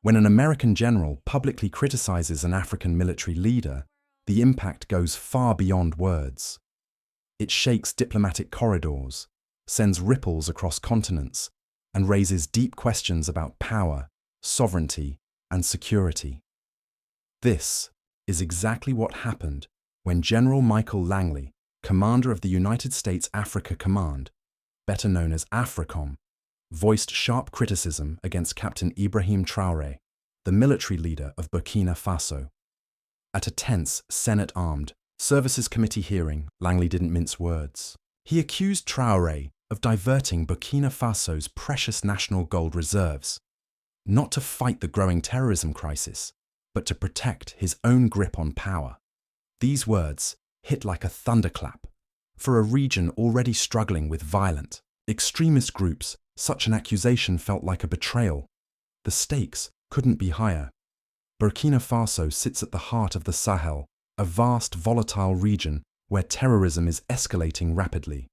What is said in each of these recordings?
When an American general publicly criticizes an African military leader, the impact goes far beyond words. It shakes diplomatic corridors, sends ripples across continents, and raises deep questions about power, sovereignty, and security. This is exactly what happened when General Michael Langley, commander of the United States Africa Command, better known as AFRICOM, voiced sharp criticism against Captain Ibrahim Traoré, the military leader of Burkina Faso. At a tense Senate Armed Services Committee hearing, Langley didn't mince words. He accused Traoré of diverting Burkina Faso's precious national gold reserves, not to fight the growing terrorism crisis, but to protect his own grip on power. These words hit like a thunderclap. For a region already struggling with violent, extremist groups, such an accusation felt like a betrayal. The stakes couldn't be higher. Burkina Faso sits at the heart of the Sahel, a vast, volatile region where terrorism is escalating rapidly.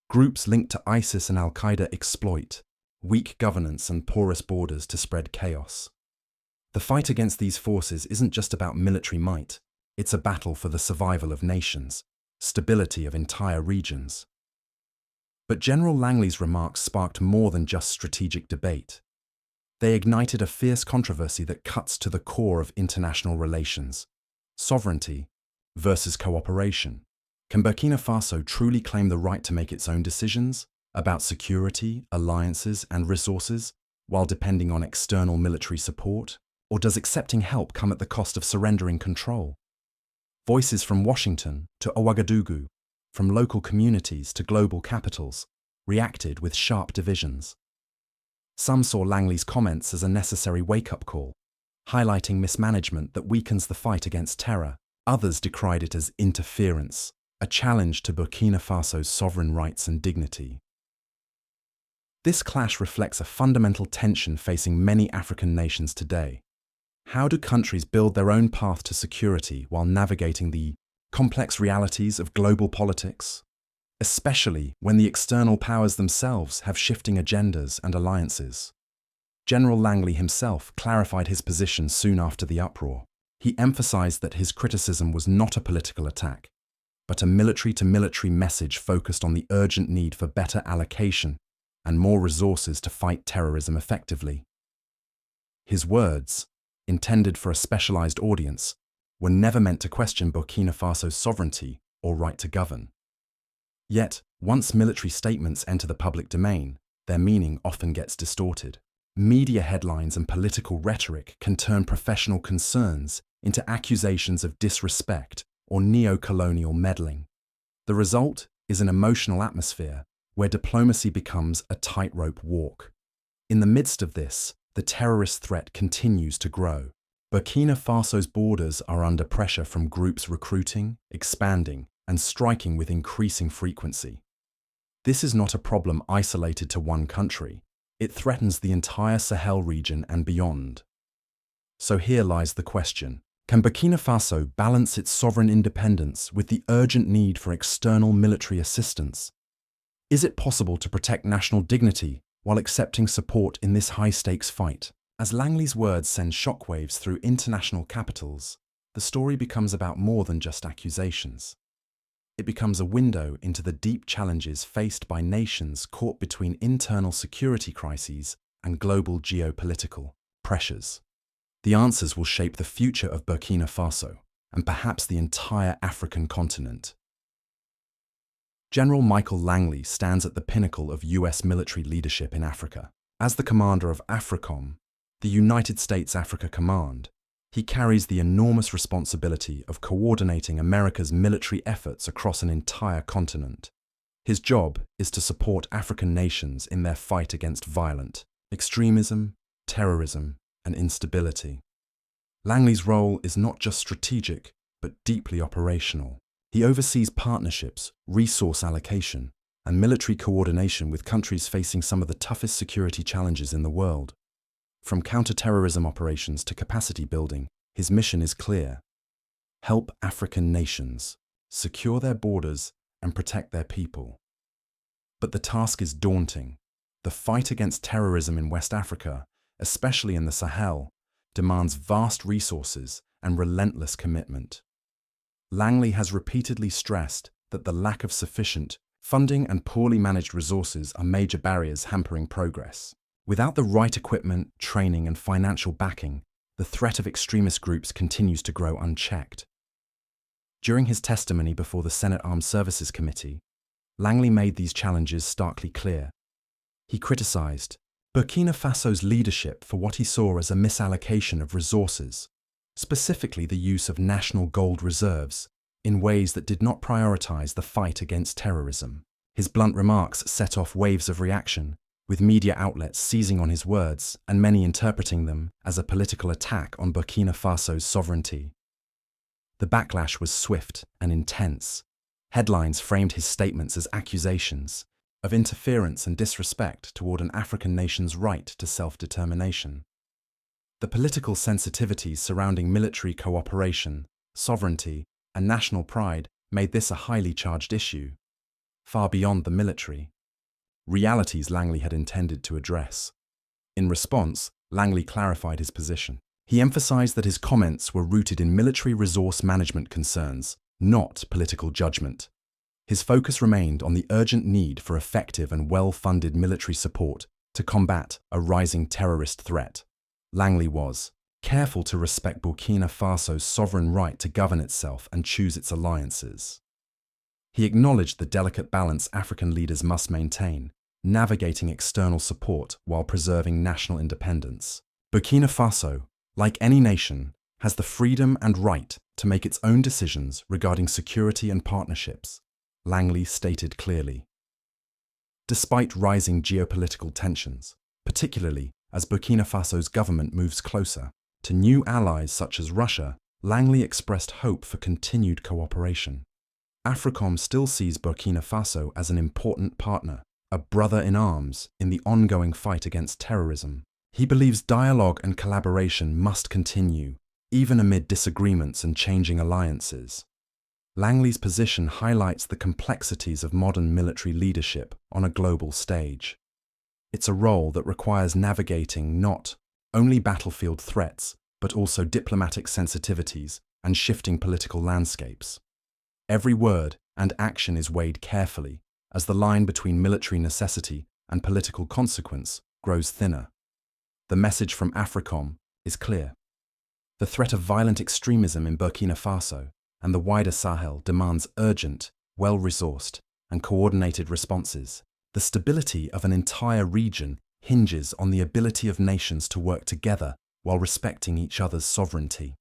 Groups linked to ISIS and Al-Qaeda exploit weak governance and porous borders to spread chaos. The fight against these forces isn't just about military might, it's a battle for the survival of nations, stability of entire regions. But General Langley's remarks sparked more than just strategic debate. They ignited a fierce controversy that cuts to the core of international relations: sovereignty versus cooperation. Can Burkina Faso truly claim the right to make its own decisions about security, alliances, and resources while depending on external military support? Or does accepting help come at the cost of surrendering control? Voices from Washington to Ouagadougou, from local communities to global capitals, reacted with sharp divisions. Some saw Langley's comments as a necessary wake-up call, highlighting mismanagement that weakens the fight against terror. Others decried it as interference, a challenge to Burkina Faso's sovereign rights and dignity. This clash reflects a fundamental tension facing many African nations today. How do countries build their own path to security while navigating the complex realities of global politics, especially when the external powers themselves have shifting agendas and alliances? General Langley himself clarified his position soon after the uproar. He emphasized that his criticism was not a political attack, but a military-to-military message focused on the urgent need for better allocation and more resources to fight terrorism effectively. His words, intended for a specialized audience, were never meant to question Burkina Faso's sovereignty or right to govern. Yet, once military statements enter the public domain, their meaning often gets distorted. Media headlines and political rhetoric can turn professional concerns into accusations of disrespect or neo-colonial meddling. The result is an emotional atmosphere where diplomacy becomes a tightrope walk. In the midst of this, the terrorist threat continues to grow. Burkina Faso's borders are under pressure from groups recruiting, expanding, and striking with increasing frequency. This is not a problem isolated to one country. It threatens the entire Sahel region and beyond. So here lies the question: can Burkina Faso balance its sovereign independence with the urgent need for external military assistance? Is it possible to protect national dignity while accepting support in this high-stakes fight? As Langley's words send shockwaves through international capitals, the story becomes about more than just accusations. It becomes a window into the deep challenges faced by nations caught between internal security crises and global geopolitical pressures. The answers will shape the future of Burkina Faso and perhaps the entire African continent. General Michael Langley stands at the pinnacle of US military leadership in Africa. As the commander of AFRICOM, the United States Africa Command, he carries the enormous responsibility of coordinating America's military efforts across an entire continent. His job is to support African nations in their fight against violent extremism, terrorism, and instability. Langley's role is not just strategic, but deeply operational. He oversees partnerships, resource allocation, and military coordination with countries facing some of the toughest security challenges in the world. From counter-terrorism operations to capacity building, his mission is clear: help African nations secure their borders and protect their people. But the task is daunting. The fight against terrorism in West Africa, especially in the Sahel, demands vast resources and relentless commitment. Langley has repeatedly stressed that the lack of sufficient funding and poorly managed resources are major barriers hampering progress. Without the right equipment, training, and financial backing, the threat of extremist groups continues to grow unchecked. During his testimony before the Senate Armed Services Committee, Langley made these challenges starkly clear. He criticized Burkina Faso's leadership for what he saw as a misallocation of resources, specifically the use of national gold reserves, in ways that did not prioritize the fight against terrorism. His blunt remarks set off waves of reaction, with media outlets seizing on his words and many interpreting them as a political attack on Burkina Faso's sovereignty. The backlash was swift and intense. Headlines framed his statements as accusations of interference and disrespect toward an African nation's right to self-determination. The political sensitivities surrounding military cooperation, sovereignty, and national pride made this a highly charged issue, far beyond the military realities Langley had intended to address. In response, Langley clarified his position. He emphasized that his comments were rooted in military resource management concerns, not political judgment. His focus remained on the urgent need for effective and well-funded military support to combat a rising terrorist threat. Langley was careful to respect Burkina Faso's sovereign right to govern itself and choose its alliances. He acknowledged the delicate balance African leaders must maintain, navigating external support while preserving national independence. Burkina Faso, like any nation, has the freedom and right to make its own decisions regarding security and partnerships, Langley stated clearly. Despite rising geopolitical tensions, particularly as Burkina Faso's government moves closer to new allies such as Russia, Langley expressed hope for continued cooperation. AFRICOM still sees Burkina Faso as an important partner, a brother in arms in the ongoing fight against terrorism. He believes dialogue and collaboration must continue, even amid disagreements and changing alliances. Langley's position highlights the complexities of modern military leadership on a global stage. It's a role that requires navigating not only battlefield threats, but also diplomatic sensitivities and shifting political landscapes. Every word and action is weighed carefully as the line between military necessity and political consequence grows thinner. The message from AFRICOM is clear. The threat of violent extremism in Burkina Faso and the wider Sahel demands urgent, well-resourced, and coordinated responses. The stability of an entire region hinges on the ability of nations to work together while respecting each other's sovereignty.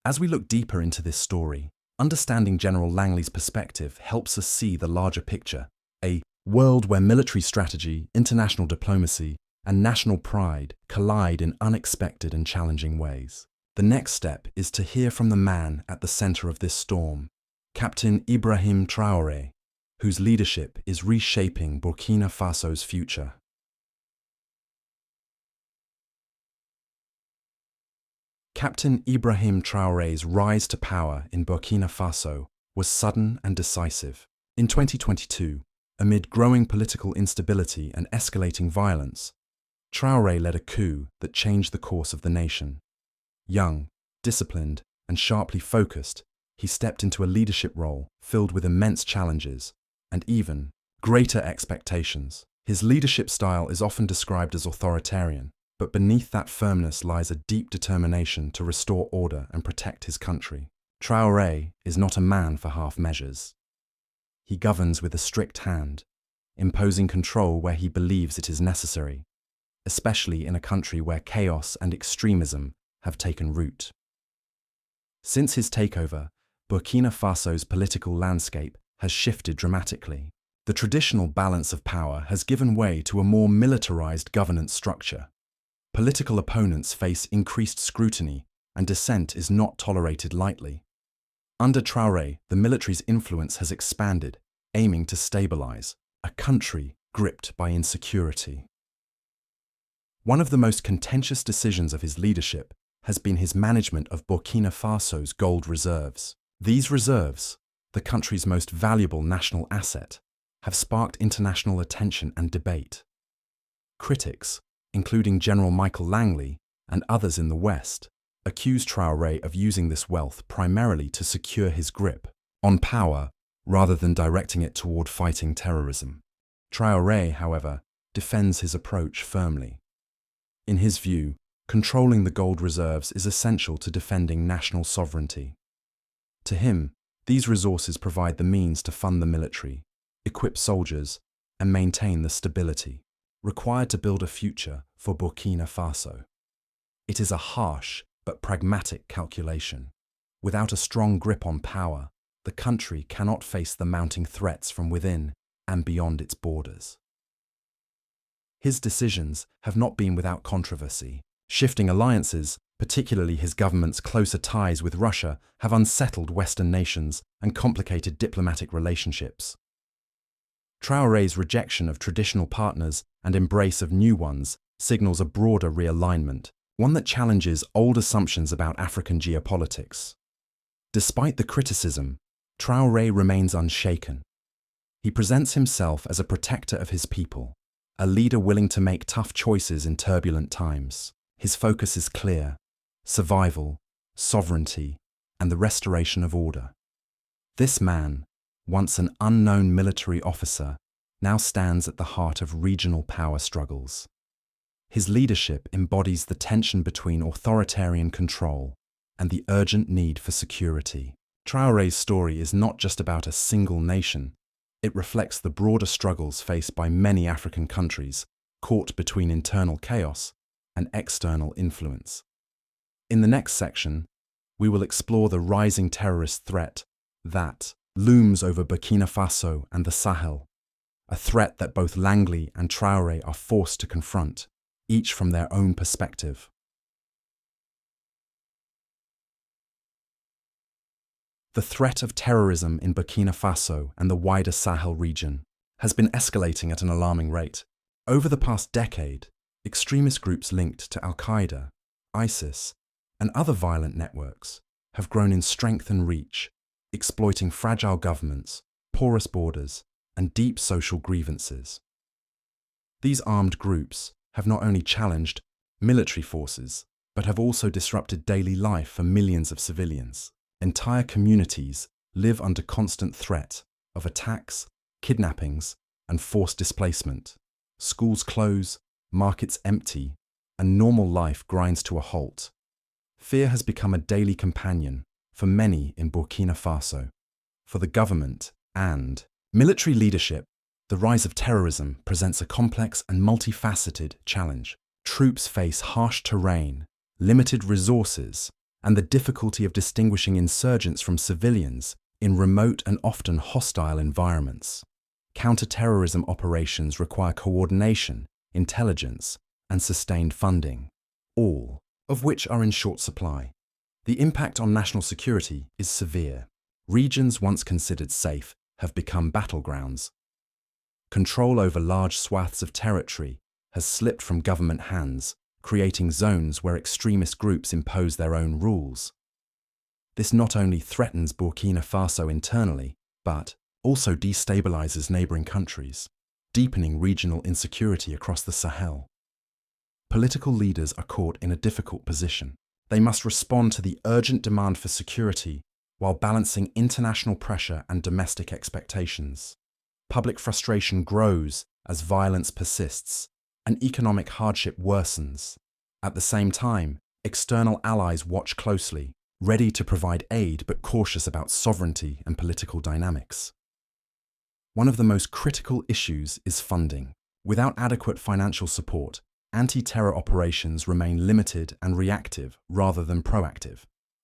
As we look deeper into this story, understanding General Langley's perspective helps us see the larger picture, a world where military strategy, international diplomacy, and national pride collide in unexpected and challenging ways. The next step is to hear from the man at the center of this storm, Captain Ibrahim Traoré, whose leadership is reshaping Burkina Faso's future. Captain Ibrahim Traoré's rise to power in Burkina Faso was sudden and decisive. In 2022, amid growing political instability and escalating violence, Traoré led a coup that changed the course of the nation. Young, disciplined, and sharply focused, he stepped into a leadership role filled with immense challenges and even greater expectations. His leadership style is often described as authoritarian, but beneath that firmness lies a deep determination to restore order and protect his country. Traoré is not a man for half measures. He governs with a strict hand, imposing control where he believes it is necessary, especially in a country where chaos and extremism have taken root. Since his takeover, Burkina Faso's political landscape has shifted dramatically. The traditional balance of power has given way to a more militarized governance structure. Political opponents face increased scrutiny, and dissent is not tolerated lightly. Under Traoré, the military's influence has expanded, aiming to stabilize a country gripped by insecurity. One of the most contentious decisions of his leadership has been his management of Burkina Faso's gold reserves. These reserves, the country's most valuable national asset, have sparked international attention and debate. Critics, including General Michael Langley, and others in the West, accuse Traoré of using this wealth primarily to secure his grip on power rather than directing it toward fighting terrorism. Traoré, however, defends his approach firmly. In his view, controlling the gold reserves is essential to defending national sovereignty. To him, these resources provide the means to fund the military, equip soldiers, and maintain the stability required to build a future for Burkina Faso. It is a harsh but pragmatic calculation. Without a strong grip on power, the country cannot face the mounting threats from within and beyond its borders. His decisions have not been without controversy. Shifting alliances, particularly his government's closer ties with Russia, have unsettled Western nations and complicated diplomatic relationships. Traoré's rejection of traditional partners and embrace of new ones signals a broader realignment, one that challenges old assumptions about African geopolitics. Despite the criticism, Traoré remains unshaken. He presents himself as a protector of his people, a leader willing to make tough choices in turbulent times. His focus is clear: survival, sovereignty, and the restoration of order. This man, once an unknown military officer, now stands at the heart of regional power struggles. His leadership embodies the tension between authoritarian control and the urgent need for security. Traoré's story is not just about a single nation. It reflects the broader struggles faced by many African countries, caught between internal chaos and external influence. In the next section, we will explore the rising terrorist threat that looms over Burkina Faso and the Sahel, a threat that both Langley and Traoré are forced to confront, each from their own perspective. The threat of terrorism in Burkina Faso and the wider Sahel region has been escalating at an alarming rate. Over the past decade, extremist groups linked to Al-Qaeda, ISIS, and other violent networks have grown in strength and reach, exploiting fragile governments, porous borders, and deep social grievances. These armed groups have not only challenged military forces, but have also disrupted daily life for millions of civilians. Entire communities live under constant threat of attacks, kidnappings, and forced displacement. Schools close, markets empty, and normal life grinds to a halt. Fear has become a daily companion for many in Burkina Faso. For the government and military leadership, the rise of terrorism presents a complex and multifaceted challenge. Troops face harsh terrain, limited resources, and the difficulty of distinguishing insurgents from civilians in remote and often hostile environments. Counter-terrorism operations require coordination, intelligence, and sustained funding, all of which are in short supply. The impact on national security is severe. Regions once considered safe have become battlegrounds. Control over large swaths of territory has slipped from government hands, creating zones where extremist groups impose their own rules. This not only threatens Burkina Faso internally, but also destabilizes neighboring countries, deepening regional insecurity across the Sahel. Political leaders are caught in a difficult position. They must respond to the urgent demand for security while balancing international pressure and domestic expectations. Public frustration grows as violence persists and economic hardship worsens. At the same time, external allies watch closely, ready to provide aid but cautious about sovereignty and political dynamics. One of the most critical issues is funding. Without adequate financial support, anti-terror operations remain limited and reactive rather than proactive.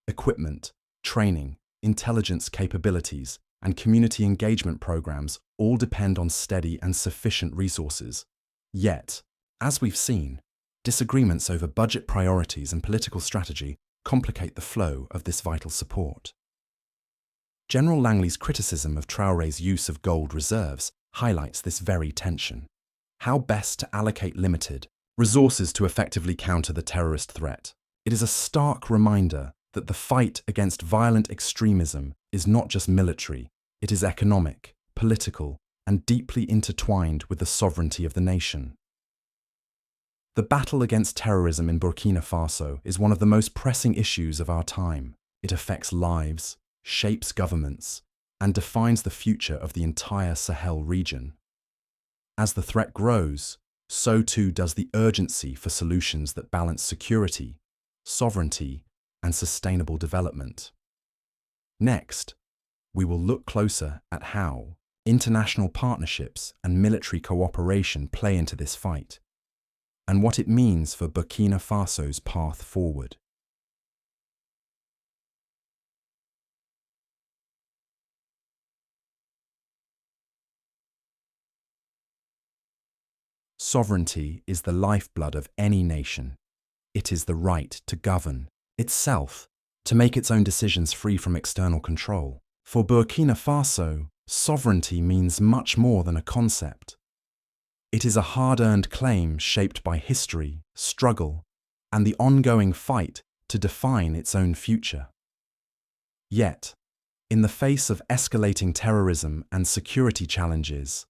Equipment, training, intelligence capabilities, and community engagement programs all depend on steady and sufficient resources. Yet, as we've seen, disagreements over budget priorities and political strategy complicate the flow of this vital support. General Langley's criticism of Traoré's use of gold reserves highlights this very tension. How best to allocate limited resources to effectively counter the terrorist threat? It is a stark reminder that the fight against violent extremism is not just military, it is economic, political, and deeply intertwined with the sovereignty of the nation. The battle against terrorism in Burkina Faso is one of the most pressing issues of our time. It affects lives, shapes governments, and defines the future of the entire Sahel region. As the threat grows, so too does the urgency for solutions that balance security, sovereignty, and sustainable development. Next, we will look closer at how international partnerships and military cooperation play into this fight, and what it means for Burkina Faso's path forward. Sovereignty is the lifeblood of any nation. It is the right to govern itself, to make its own decisions free from external control. For Burkina Faso, sovereignty means much more than a concept. It is a hard-earned claim shaped by history, struggle, and the ongoing fight to define its own future. Yet, in the face of escalating terrorism and security challenges,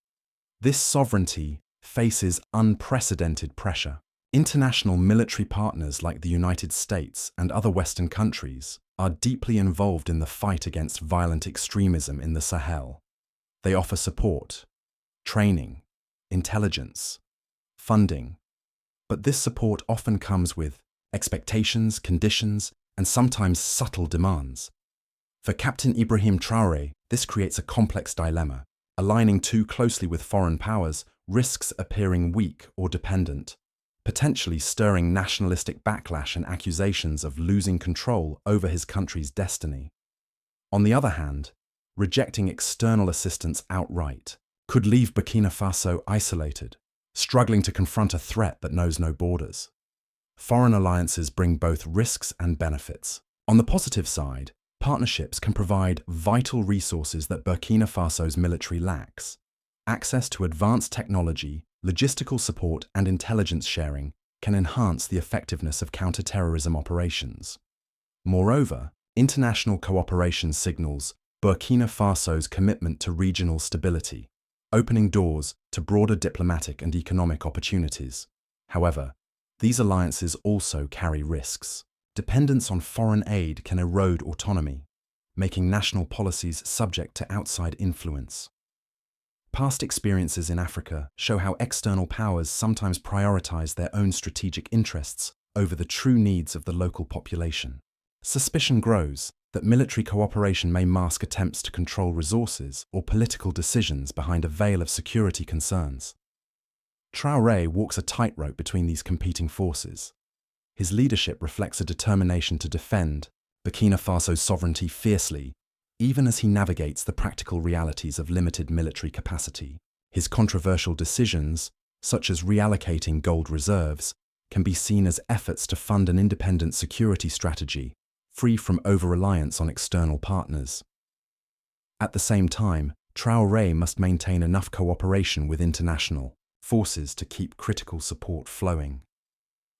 this sovereignty faces unprecedented pressure. International military partners like the United States and other Western countries are deeply involved in the fight against violent extremism in the Sahel. They offer support, training, intelligence, funding, but this support often comes with expectations, conditions, and sometimes subtle demands. For Captain Ibrahim Traoré, this creates a complex dilemma. Aligning too closely with foreign powers risks appearing weak or dependent, potentially stirring nationalistic backlash and accusations of losing control over his country's destiny. On the other hand, rejecting external assistance outright could leave Burkina Faso isolated, struggling to confront a threat that knows no borders. Foreign alliances bring both risks and benefits. On the positive side, partnerships can provide vital resources that Burkina Faso's military lacks. Access to advanced technology, logistical support, and intelligence sharing can enhance the effectiveness of counter-terrorism operations. Moreover, international cooperation signals Burkina Faso's commitment to regional stability, opening doors to broader diplomatic and economic opportunities. However, these alliances also carry risks. Dependence on foreign aid can erode autonomy, making national policies subject to outside influence. Past experiences in Africa show how external powers sometimes prioritize their own strategic interests over the true needs of the local population. Suspicion grows that military cooperation may mask attempts to control resources or political decisions behind a veil of security concerns. Traoré walks a tightrope between these competing forces. His leadership reflects a determination to defend Burkina Faso's sovereignty fiercely, even as he navigates the practical realities of limited military capacity. His controversial decisions, such as reallocating gold reserves, can be seen as efforts to fund an independent security strategy, free from over-reliance on external partners. At the same time, Traoré must maintain enough cooperation with international forces to keep critical support flowing.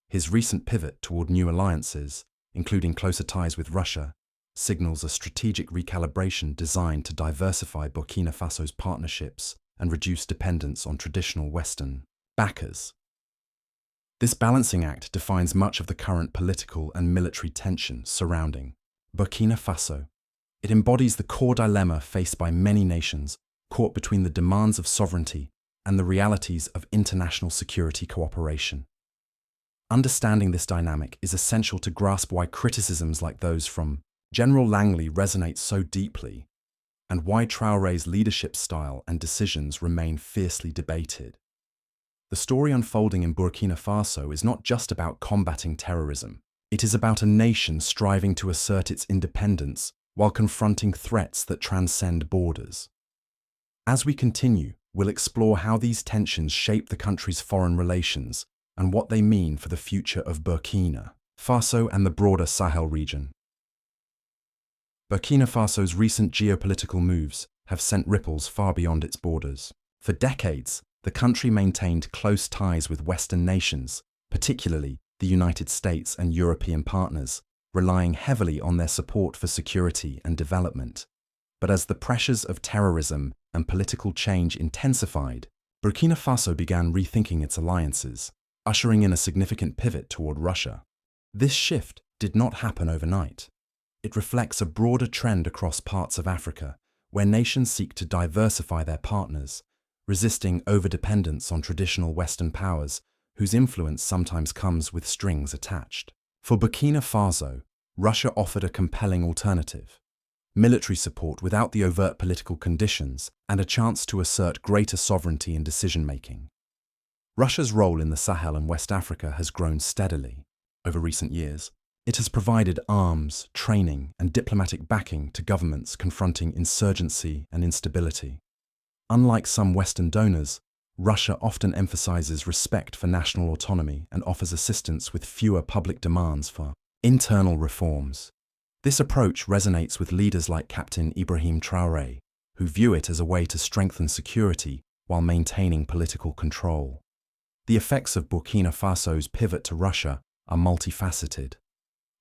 His recent pivot toward new alliances, including closer ties with Russia, signals a strategic recalibration designed to diversify Burkina Faso's partnerships and reduce dependence on traditional Western backers. This balancing act defines much of the current political and military tension surrounding Burkina Faso. It embodies the core dilemma faced by many nations caught between the demands of sovereignty and the realities of international security cooperation. Understanding this dynamic is essential to grasp why criticisms like those from General Langley resonate so deeply, and why Traoré's leadership style and decisions remain fiercely debated. The story unfolding in Burkina Faso is not just about combating terrorism. It is about a nation striving to assert its independence while confronting threats that transcend borders. As we continue, we'll explore how these tensions shape the country's foreign relations and what they mean for the future of Burkina Faso and the broader Sahel region. Burkina Faso's recent geopolitical moves have sent ripples far beyond its borders. For decades, the country maintained close ties with Western nations, particularly the United States and European partners, relying heavily on their support for security and development. But as the pressures of terrorism and political change intensified, Burkina Faso began rethinking its alliances. ushering in a significant pivot toward Russia. This shift did not happen overnight. It reflects a broader trend across parts of Africa, where nations seek to diversify their partners, resisting overdependence on traditional Western powers, whose influence sometimes comes with strings attached. For Burkina Faso, Russia offered a compelling alternative: military support without the overt political conditions and a chance to assert greater sovereignty in decision-making. Russia's role in the Sahel and West Africa has grown steadily over recent years. It has provided arms, training, and diplomatic backing to governments confronting insurgency and instability. Unlike some Western donors, Russia often emphasizes respect for national autonomy and offers assistance with fewer public demands for internal reforms. This approach resonates with leaders like Captain Ibrahim Traoré, who view it as a way to strengthen security while maintaining political control. The effects of Burkina Faso's pivot to Russia are multifaceted.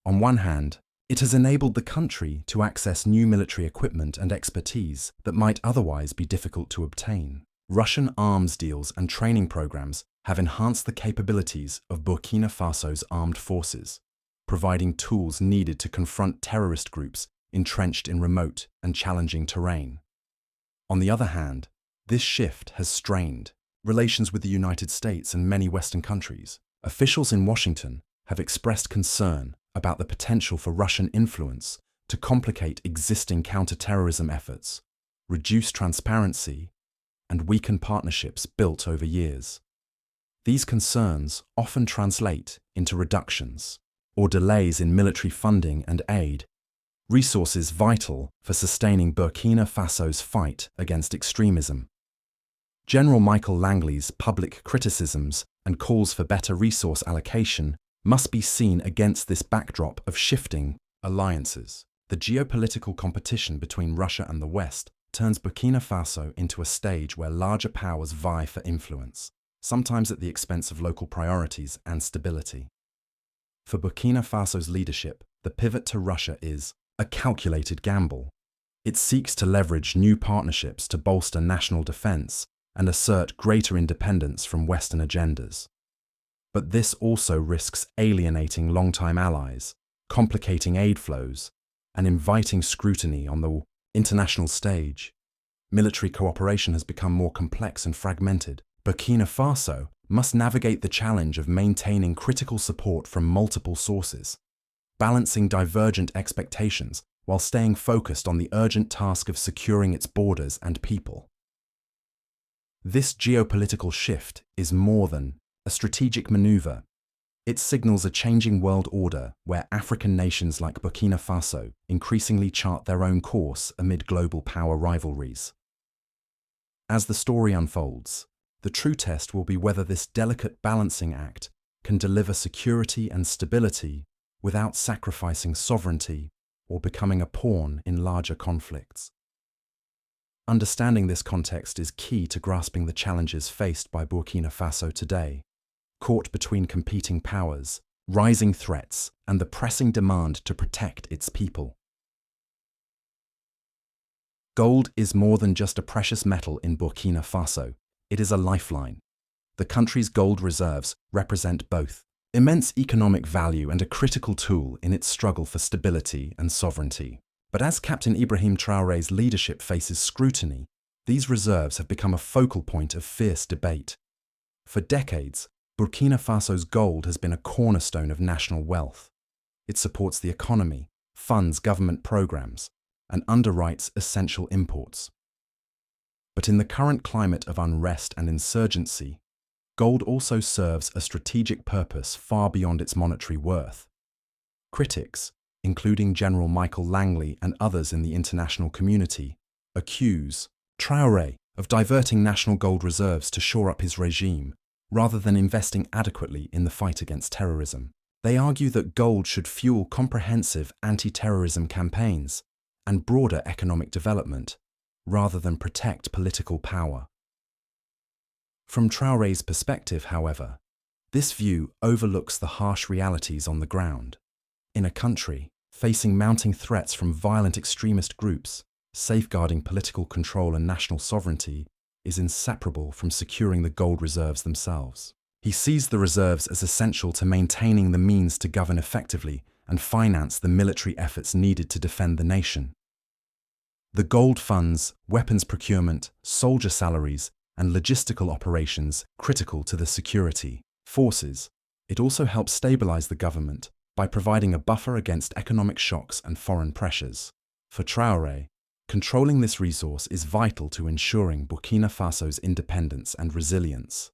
On one hand, it has enabled the country to access new military equipment and expertise that might otherwise be difficult to obtain. Russian arms deals and training programs have enhanced the capabilities of Burkina Faso's armed forces, providing tools needed to confront terrorist groups entrenched in remote and challenging terrain. On the other hand, this shift has strained relations with the United States and many Western countries. Officials in Washington have expressed concern about the potential for Russian influence to complicate existing counter-terrorism efforts, reduce transparency, and weaken partnerships built over years. These concerns often translate into reductions or delays in military funding and aid, resources vital for sustaining Burkina Faso's fight against extremism. General Michael Langley's public criticisms and calls for better resource allocation must be seen against this backdrop of shifting alliances. The geopolitical competition between Russia and the West turns Burkina Faso into a stage where larger powers vie for influence, sometimes at the expense of local priorities and stability. For Burkina Faso's leadership, the pivot to Russia is a calculated gamble. It seeks to leverage new partnerships to bolster national defense and assert greater independence from Western agendas. But this also risks alienating longtime allies, complicating aid flows, and inviting scrutiny on the international stage. Military cooperation has become more complex and fragmented. Burkina Faso must navigate the challenge of maintaining critical support from multiple sources, balancing divergent expectations while staying focused on the urgent task of securing its borders and people. This geopolitical shift is more than a strategic maneuver. It signals a changing world order where African nations like Burkina Faso increasingly chart their own course amid global power rivalries. As the story unfolds, the true test will be whether this delicate balancing act can deliver security and stability without sacrificing sovereignty or becoming a pawn in larger conflicts. Understanding this context is key to grasping the challenges faced by Burkina Faso today. Caught between competing powers, rising threats, and the pressing demand to protect its people. Gold is more than just a precious metal in Burkina Faso. It is a lifeline. The country's gold reserves represent both immense economic value and a critical tool in its struggle for stability and sovereignty. But as Captain Ibrahim Traoré's leadership faces scrutiny, these reserves have become a focal point of fierce debate. For decades, Burkina Faso's gold has been a cornerstone of national wealth. It supports the economy, funds government programs, and underwrites essential imports. But in the current climate of unrest and insurgency, gold also serves a strategic purpose far beyond its monetary worth. Critics, including General Michael Langley and others in the international community, accuse Traoré of diverting national gold reserves to shore up his regime, rather than investing adequately in the fight against terrorism. They argue that gold should fuel comprehensive anti-terrorism campaigns and broader economic development, rather than protect political power. From Traoré's perspective, however, this view overlooks the harsh realities on the ground. In a country facing mounting threats from violent extremist groups, safeguarding political control and national sovereignty is inseparable from securing the gold reserves themselves. He sees the reserves as essential to maintaining the means to govern effectively and finance the military efforts needed to defend the nation. The gold funds weapons procurement, soldier salaries, and logistical operations critical to the security forces. It also helps stabilize the government by providing a buffer against economic shocks and foreign pressures. For Traoré, controlling this resource is vital to ensuring Burkina Faso's independence and resilience.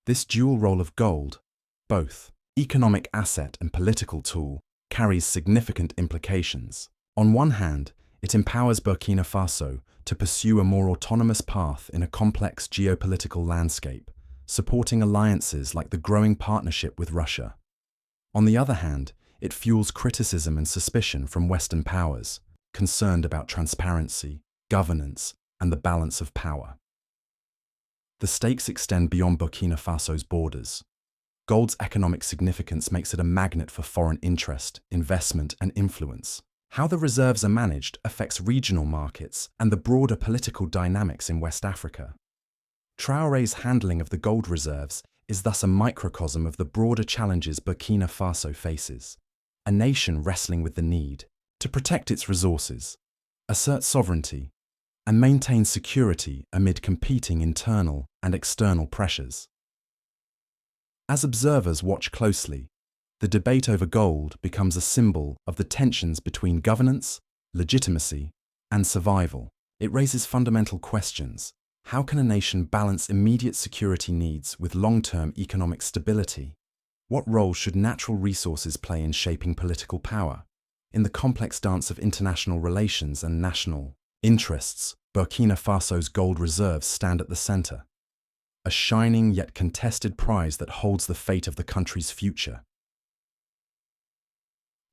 This dual role of gold, both economic asset and political tool, carries significant implications. On one hand, it empowers Burkina Faso to pursue a more autonomous path in a complex geopolitical landscape, supporting alliances like the growing partnership with Russia. On the other hand, it fuels criticism and suspicion from Western powers, concerned about transparency, governance, and the balance of power. The stakes extend beyond Burkina Faso's borders. Gold's economic significance makes it a magnet for foreign interest, investment, and influence. How the reserves are managed affects regional markets and the broader political dynamics in West Africa. Traoré's handling of the gold reserves is thus a microcosm of the broader challenges Burkina Faso faces, a nation wrestling with the need to protect its resources, assert sovereignty, and maintain security amid competing internal and external pressures. As observers watch closely, the debate over gold becomes a symbol of the tensions between governance, legitimacy, and survival. It raises fundamental questions. How can a nation balance immediate security needs with long-term economic stability? What role should natural resources play in shaping political power? In the complex dance of international relations and national interests, Burkina Faso's gold reserves stand at the center, a shining yet contested prize that holds the fate of the country's future.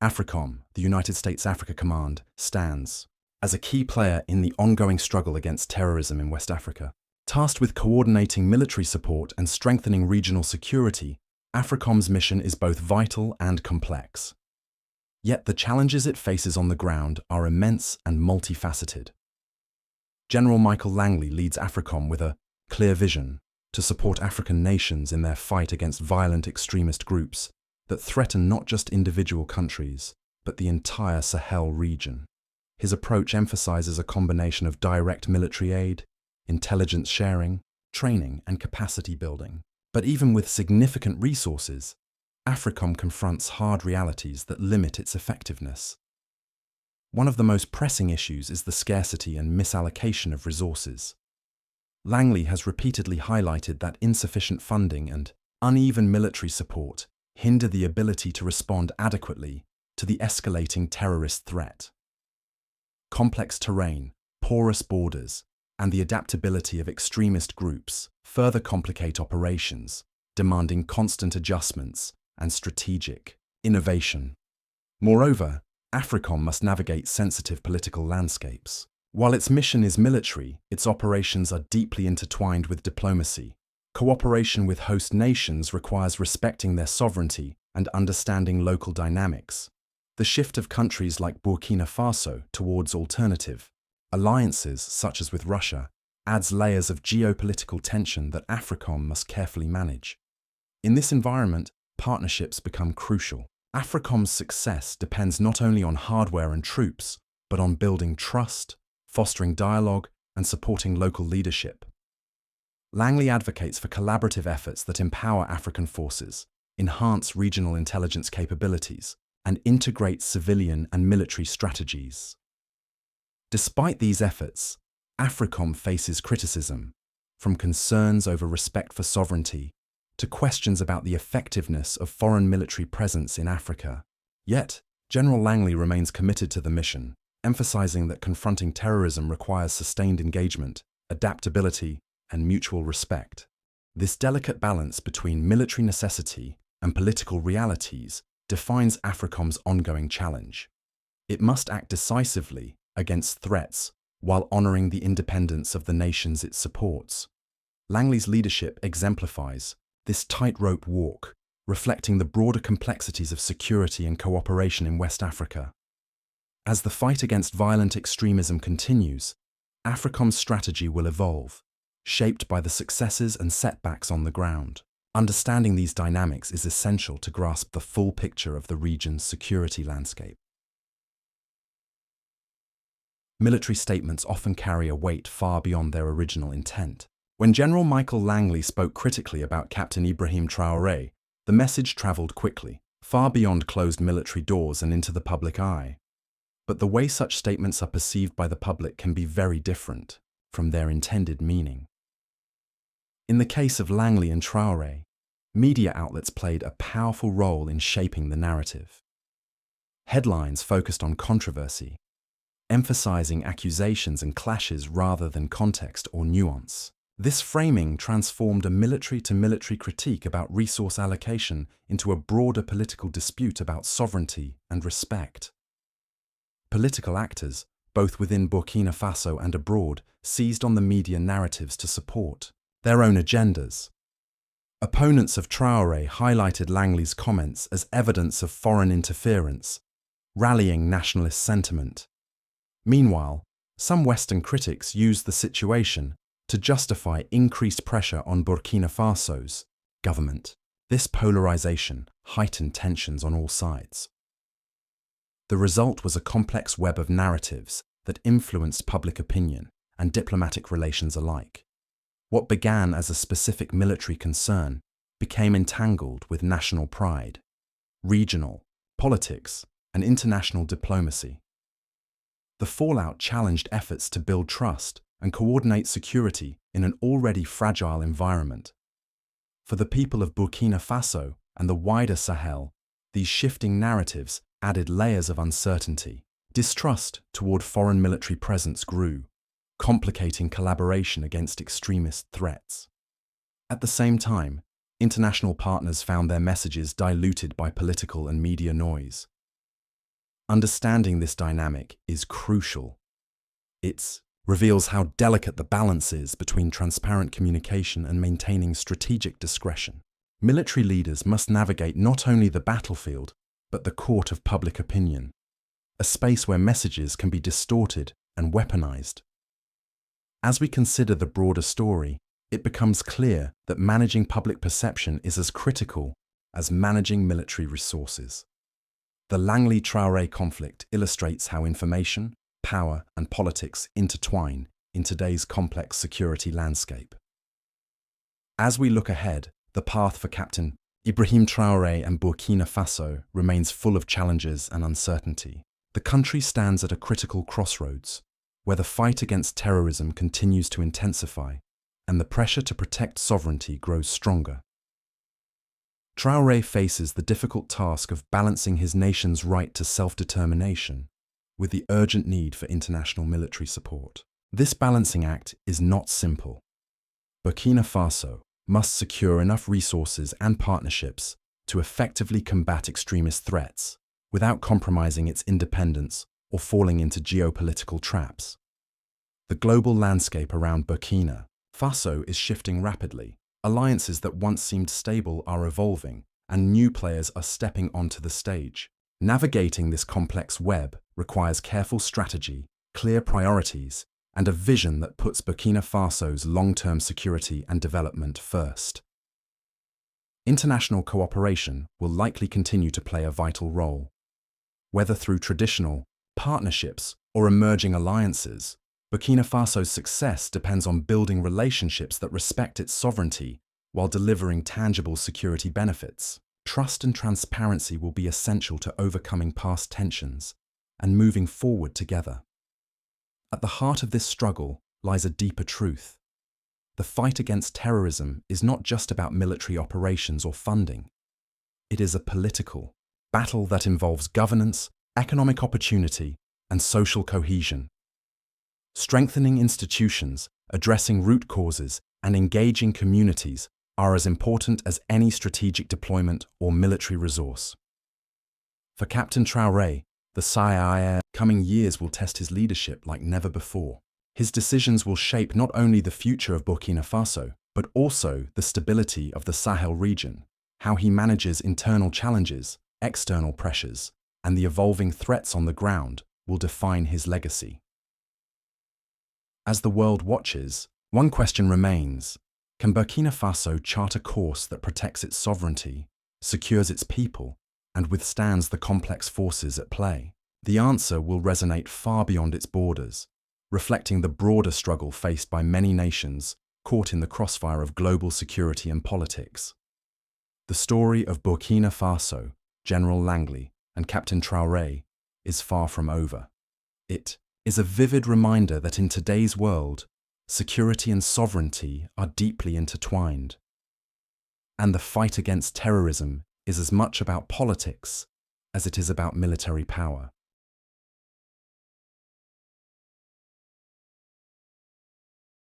AFRICOM, the United States Africa Command, stands as a key player in the ongoing struggle against terrorism in West Africa. Tasked with coordinating military support and strengthening regional security, AFRICOM's mission is both vital and complex. Yet the challenges it faces on the ground are immense and multifaceted. General Michael Langley leads AFRICOM with a clear vision to support African nations in their fight against violent extremist groups that threaten not just individual countries, but the entire Sahel region. His approach emphasizes a combination of direct military aid, intelligence sharing, training, and capacity building. But even with significant resources, AFRICOM confronts hard realities that limit its effectiveness. One of the most pressing issues is the scarcity and misallocation of resources. Langley has repeatedly highlighted that insufficient funding and uneven military support hinder the ability to respond adequately to the escalating terrorist threat. Complex terrain, porous borders, and the adaptability of extremist groups further complicate operations, demanding constant adjustments and strategic innovation. Moreover, AFRICOM must navigate sensitive political landscapes. While its mission is military, its operations are deeply intertwined with diplomacy. Cooperation with host nations requires respecting their sovereignty and understanding local dynamics. The shift of countries like Burkina Faso towards alternative alliances, such as with Russia, adds layers of geopolitical tension that AFRICOM must carefully manage. In this environment, partnerships become crucial. AFRICOM's success depends not only on hardware and troops, but on building trust, fostering dialogue, and supporting local leadership. Langley advocates for collaborative efforts that empower African forces, enhance regional intelligence capabilities, and integrate civilian and military strategies. Despite these efforts, AFRICOM faces criticism, from concerns over respect for sovereignty to questions about the effectiveness of foreign military presence in Africa. Yet, General Langley remains committed to the mission, emphasizing that confronting terrorism requires sustained engagement, adaptability, and mutual respect. This delicate balance between military necessity and political realities defines AFRICOM's ongoing challenge. It must act decisively against threats while honoring the independence of the nations it supports. Langley's leadership exemplifies this tightrope walk, reflecting the broader complexities of security and cooperation in West Africa. As the fight against violent extremism continues, AFRICOM's strategy will evolve, shaped by the successes and setbacks on the ground. Understanding these dynamics is essential to grasp the full picture of the region's security landscape. Military statements often carry a weight far beyond their original intent. When General Michael Langley spoke critically about Captain Ibrahim Traoré, the message traveled quickly, far beyond closed military doors and into the public eye. But the way such statements are perceived by the public can be very different from their intended meaning. In the case of Langley and Traoré, media outlets played a powerful role in shaping the narrative. Headlines focused on controversy, emphasizing accusations and clashes rather than context or nuance. This framing transformed a military-to-military critique about resource allocation into a broader political dispute about sovereignty and respect. Political actors, both within Burkina Faso and abroad, seized on the media narratives to support their own agendas. Opponents of Traoré highlighted Langley's comments as evidence of foreign interference, rallying nationalist sentiment. Meanwhile, some Western critics used the situation to justify increased pressure on Burkina Faso's government. This polarization heightened tensions on all sides. The result was a complex web of narratives that influenced public opinion and diplomatic relations alike. What began as a specific military concern became entangled with national pride, regional politics, and international diplomacy. The fallout challenged efforts to build trust and coordinate security in an already fragile environment. For the people of Burkina Faso and the wider Sahel, these shifting narratives added layers of uncertainty. Distrust toward foreign military presence grew, complicating collaboration against extremist threats. At the same time, international partners found their messages diluted by political and media noise. Understanding this dynamic is crucial. It reveals how delicate the balance is between transparent communication and maintaining strategic discretion. Military leaders must navigate not only the battlefield, but the court of public opinion, a space where messages can be distorted and weaponized. As we consider the broader story, it becomes clear that managing public perception is as critical as managing military resources. The Langley-Traoré conflict illustrates how information, power, and politics intertwine in today's complex security landscape. As we look ahead, the path for Captain Ibrahim Traoré and Burkina Faso remains full of challenges and uncertainty. The country stands at a critical crossroads, where the fight against terrorism continues to intensify and the pressure to protect sovereignty grows stronger. Traoré faces the difficult task of balancing his nation's right to self-determination with the urgent need for international military support. This balancing act is not simple. Burkina Faso must secure enough resources and partnerships to effectively combat extremist threats without compromising its independence or falling into geopolitical traps. The global landscape around Burkina Faso is shifting rapidly. Alliances that once seemed stable are evolving, and new players are stepping onto the stage. Navigating this complex web requires careful strategy, clear priorities, and a vision that puts Burkina Faso's long-term security and development first. International cooperation will likely continue to play a vital role. Whether through traditional partnerships or emerging alliances, Burkina Faso's success depends on building relationships that respect its sovereignty while delivering tangible security benefits. Trust and transparency will be essential to overcoming past tensions and moving forward together. At the heart of this struggle lies a deeper truth. The fight against terrorism is not just about military operations or funding. It is a political battle that involves governance, economic opportunity, and social cohesion. Strengthening institutions, addressing root causes, and engaging communities are as important as any strategic deployment or military resource. For Captain Traoré, the Sahel coming years will test his leadership like never before. His decisions will shape not only the future of Burkina Faso, but also the stability of the Sahel region. How he manages internal challenges, external pressures, and the evolving threats on the ground will define his legacy. As the world watches, one question remains: Can Burkina Faso chart a course that protects its sovereignty, secures its people, and withstands the complex forces at play? The answer will resonate far beyond its borders, reflecting the broader struggle faced by many nations caught in the crossfire of global security and politics. The story of Burkina Faso, General Langley, and Captain Traoré is far from over. It is a vivid reminder that in today's world, security and sovereignty are deeply intertwined. And the fight against terrorism is as much about politics as it is about military power.